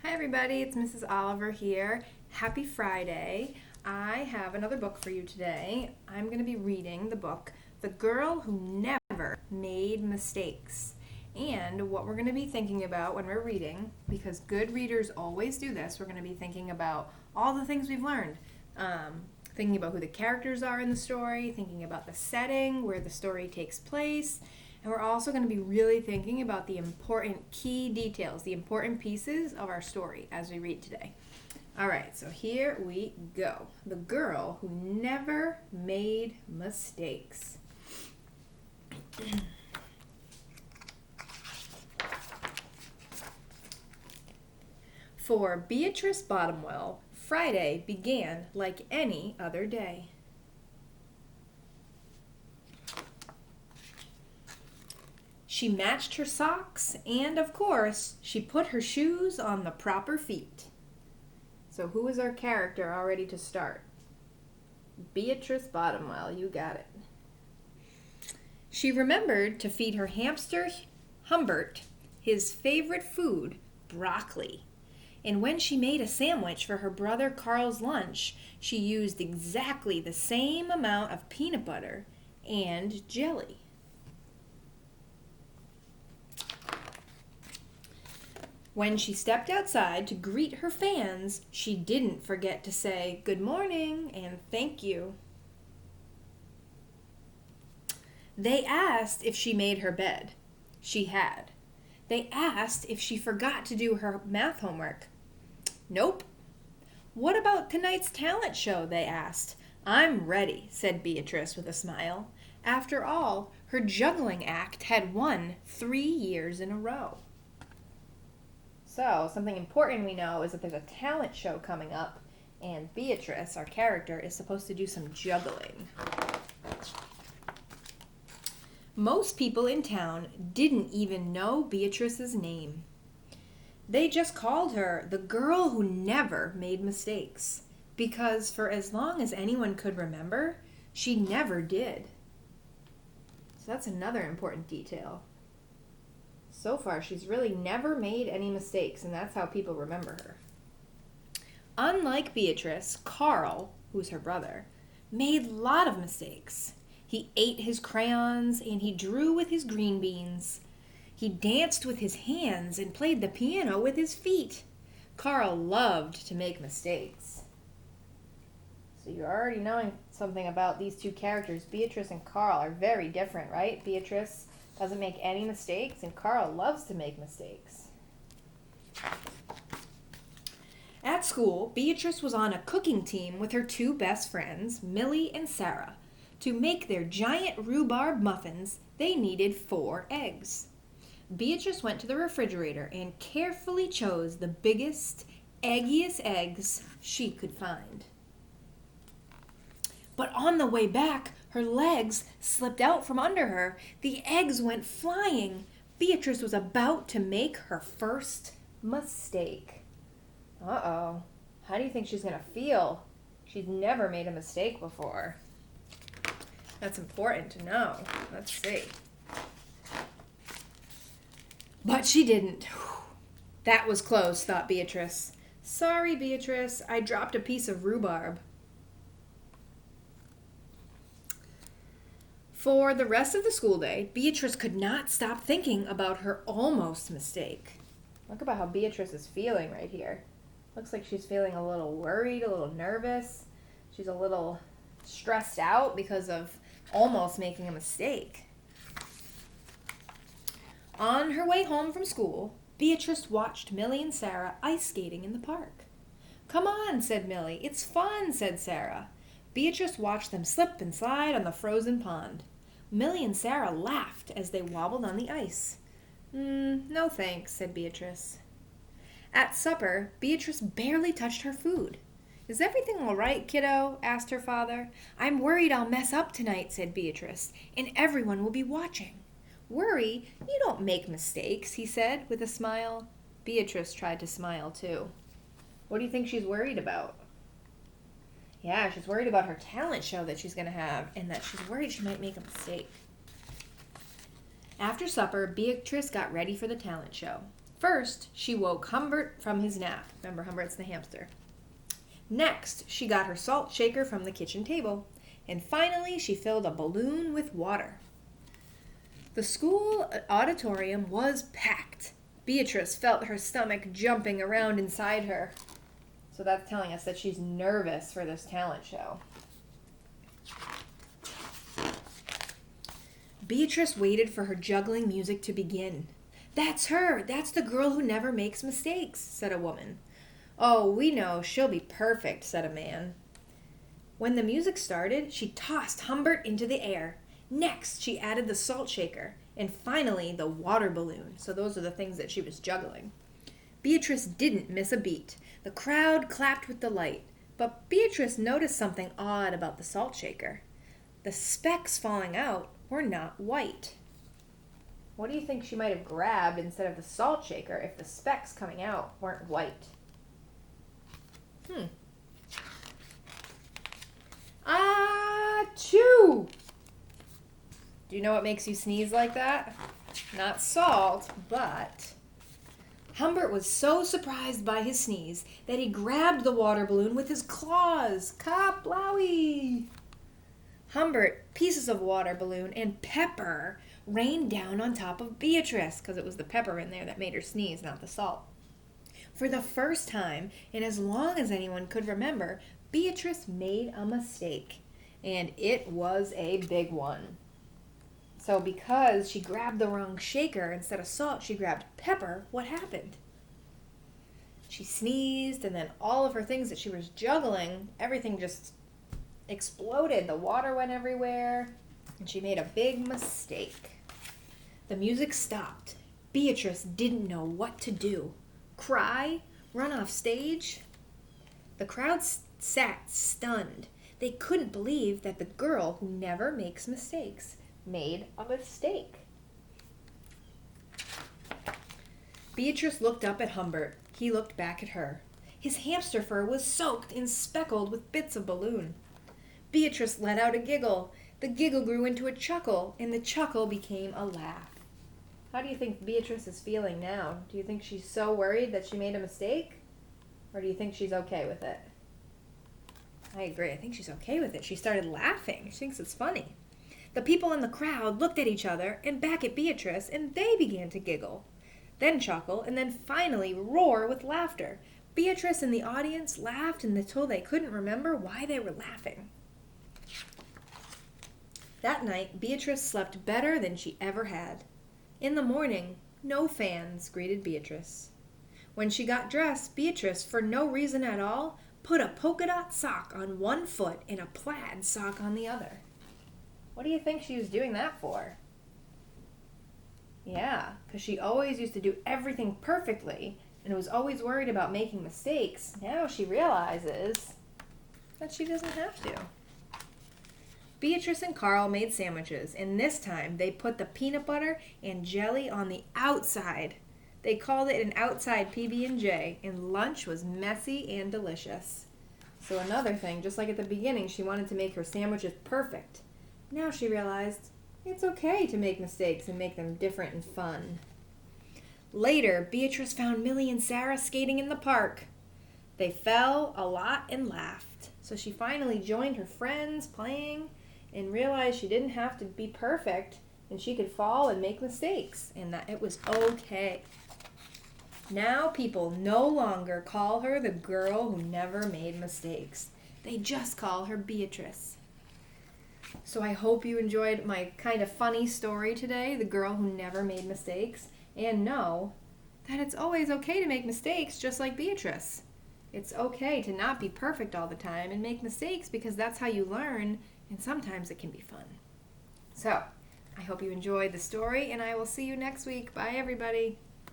Hi everybody, it's Mrs. Oliver here. Happy Friday. I have another book for you today. I'm going to be reading the book The Girl Who Never Made Mistakes. And what we're going to be thinking about when we're reading, because good readers always do this, we're going to be thinking about all the things we've learned. Thinking about who the characters are in the story, thinking about the setting, where the story takes place, and we're also going to be really thinking about the important key details, the important pieces of our story as we read today. All right, so here we go. The Girl Who Never Made Mistakes. For Beatrice Bottomwell, Friday began like any other day. She matched her socks, and of course, she put her shoes on the proper feet. So who is our character already to start? Beatrice Bottomwell, you got it. She remembered to feed her hamster Humbert his favorite food, broccoli. And when she made a sandwich for her brother Carl's lunch, she used exactly the same amount of peanut butter and jelly. When she stepped outside to greet her fans, she didn't forget to say good morning and thank you. They asked if she made her bed. She had. They asked if she forgot to do her math homework. Nope. What about tonight's talent show, they asked. I'm ready, said Beatrice with a smile. After all, her juggling act had won 3 years in a row. So, something important we know is that there's a talent show coming up, and Beatrice, our character, is supposed to do some juggling. Most people in town didn't even know Beatrice's name. They just called her the girl who never made mistakes, because for as long as anyone could remember, she never did. So that's another important detail. So far, she's really never made any mistakes, and that's how people remember her. Unlike Beatrice, Carl, who's her brother, made a lot of mistakes. He ate his crayons, and he drew with his green beans. He danced with his hands and played the piano with his feet. Carl loved to make mistakes. So you're already knowing something about these two characters. Beatrice and Carl are very different, right? Beatrice doesn't make any mistakes, and Carl loves to make mistakes. At school, Beatrice was on a cooking team with her two best friends, Millie and Sarah. To make their giant rhubarb muffins, they needed 4 eggs. Beatrice went to the refrigerator and carefully chose the biggest, eggiest eggs she could find. But on the way back, her legs slipped out from under her. The eggs went flying. Beatrice was about to make her first mistake. Uh-oh. How do you think she's going to feel? She's never made a mistake before. That's important to know. Let's see. But she didn't. That was close, thought Beatrice. Sorry, Beatrice. I dropped a piece of rhubarb. For the rest of the school day, Beatrice could not stop thinking about her almost mistake. Look about how Beatrice is feeling right here. Looks like she's feeling a little worried, a little nervous. She's a little stressed out because of almost making a mistake. On her way home from school, Beatrice watched Millie and Sarah ice skating in the park. Come on, said Millie. It's fun, said Sarah. Beatrice watched them slip and slide on the frozen pond. Millie and Sarah laughed as they wobbled on the ice. No thanks, said Beatrice. At supper, Beatrice barely touched her food. Is everything all right, kiddo? Asked her father. I'm worried I'll mess up tonight, said Beatrice, and everyone will be watching. Worry? You don't make mistakes, he said with a smile. Beatrice tried to smile too. What do you think she's worried about? Yeah, she's worried about her talent show that she's going to have, and that she's worried she might make a mistake. After supper, Beatrice got ready for the talent show. First, she woke Humbert from his nap. Remember, Humbert's the hamster. Next, she got her salt shaker from the kitchen table. And finally, she filled a balloon with water. The school auditorium was packed. Beatrice felt her stomach jumping around inside her. So that's telling us that she's nervous for this talent show. Beatrice waited for her juggling music to begin. "That's her! That's the girl who never makes mistakes," said a woman. "Oh, we know, she'll be perfect," said a man. When the music started, she tossed Humbert into the air. Next, she added the salt shaker, and finally the water balloon. So those are the things that she was juggling. Beatrice didn't miss a beat. The crowd clapped with delight, but Beatrice noticed something odd about the salt shaker. The specks falling out were not white. What do you think she might have grabbed instead of the salt shaker if the specks coming out weren't white? Achoo! Do you know what makes you sneeze like that? Not salt, but... Humbert was so surprised by his sneeze that he grabbed the water balloon with his claws. Kaplowy! Humbert, pieces of water balloon, and pepper rained down on top of Beatrice, because it was the pepper in there that made her sneeze, not the salt. For the first time, and as long as anyone could remember, Beatrice made a mistake, and it was a big one. So because she grabbed the wrong shaker, instead of salt, she grabbed pepper, what happened? She sneezed, and then all of her things that she was juggling, everything just exploded. The water went everywhere, and she made a big mistake. The music stopped. Beatrice didn't know what to do. Cry? Run off stage? The crowd sat stunned. They couldn't believe that the girl who never makes mistakes made a mistake. Beatrice looked up at Humbert. He looked back at her. His hamster fur was soaked and speckled with bits of balloon. Beatrice let out a giggle. The giggle grew into a chuckle, and the chuckle became a laugh. How do you think Beatrice is feeling now? Do you think she's so worried that she made a mistake? Or do you think she's okay with it? I agree. I think she's okay with it. She started laughing. She thinks it's funny. The people in the crowd looked at each other and back at Beatrice, and they began to giggle, then chuckle, and then finally roar with laughter. Beatrice and the audience laughed until they couldn't remember why they were laughing. That night, Beatrice slept better than she ever had. In the morning, no fans greeted Beatrice. When she got dressed, Beatrice, for no reason at all, put a polka dot sock on one foot and a plaid sock on the other. What do you think she was doing that for? Yeah, because she always used to do everything perfectly and was always worried about making mistakes. Now she realizes that she doesn't have to. Beatrice and Carl made sandwiches, and this time they put the peanut butter and jelly on the outside. They called it an outside PB&J, and lunch was messy and delicious. So another thing, just like at the beginning, she wanted to make her sandwiches perfect. Now she realized it's okay to make mistakes and make them different and fun. Later, Beatrice found Millie and Sarah skating in the park. They fell a lot and laughed. So she finally joined her friends playing and realized she didn't have to be perfect and she could fall and make mistakes and that it was okay. Now people no longer call her the girl who never made mistakes. They just call her Beatrice. So I hope you enjoyed my kind of funny story today, the girl who never made mistakes, and know that it's always okay to make mistakes just like Beatrice. It's okay to not be perfect all the time and make mistakes because that's how you learn, and sometimes it can be fun. So, I hope you enjoyed the story, and I will see you next week. Bye, everybody.